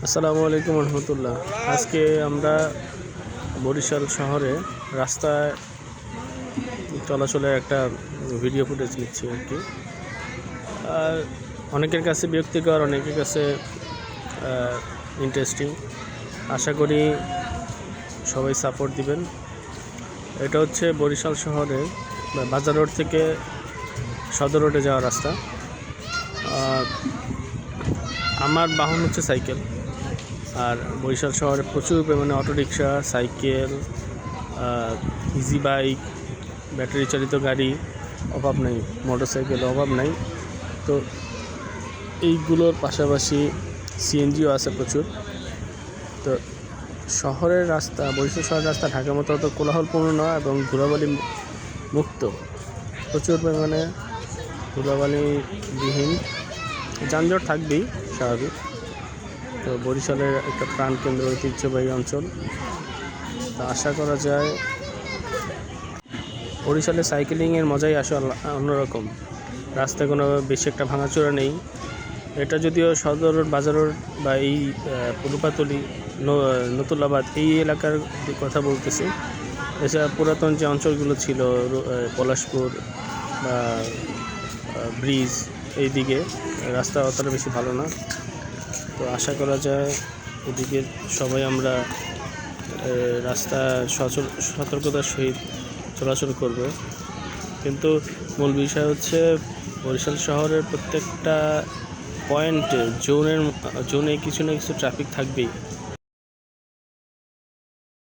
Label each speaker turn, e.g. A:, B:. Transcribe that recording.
A: আসসালামু আলাইকুম রহমতুল্লাহ। আজকে আমরা বরিশাল শহরে রাস্তায় চলাচলের একটা ভিডিও ফুটেজ নিচ্ছি আর কি। আর অনেকের কাছে বিরক্তিকর, অনেকের কাছে ইন্টারেস্টিং। আশা করি সবাই সাপোর্ট দিবেন। এটা হচ্ছে বরিশাল শহরের বাজার রোড থেকে সদর রোডে যাওয়ার রাস্তা। আমার বাহন হচ্ছে সাইকেল। আর বরিশাল শহরে প্রচুর পরিমাণে auto rickshaw, cycle, easy bike, battery চালিত গাড়ি অভাব নাই, মোটরসাইকেল অভাব নাই। তো এইগুলোর পাশাপাশি সিএনজিও আছে প্রচুর। তো শহরের রাস্তা, বরিশাল শহরের রাস্তা ঢাকার মতো অত কোলাহলপূর্ণ নয় এবং ধুলাবালি মুক্ত। প্রচুর পরিমাণে ধুলাবালিবিহীন, যানজট থাকবেই স্বাভাবিক। তো বরিশালের একটা প্রাণকেন্দ্র, ঐতিহ্যবাহী অঞ্চল। তা আশা করা যায় বরিশালে সাইকেলিংয়ের মজাই আসলে অন্যরকম। রাস্তায় কোনো বেশি একটা ভাঙাচোরা নেই। এটা যদিও সদর রোড, বাজার রোড বা এই পুরুপাতলি, নতুলাবাদ এই এলাকার কথা বলতেছি। এছাড়া পুরাতন যে অঞ্চলগুলো ছিল, পলাশপুর বা ব্রিজ, এই দিকে রাস্তা অতটা বেশি ভালো না। তো আশা করা যায় এদিকে সবাই আমরা রাস্তা সতর্কতার সহিত চলাচল করব। কিন্তু মূল বিষয় হচ্ছে বরিশাল শহরের প্রত্যেকটা পয়েন্টে জোনে কিছু না কিছু ট্রাফিক থাকবেই।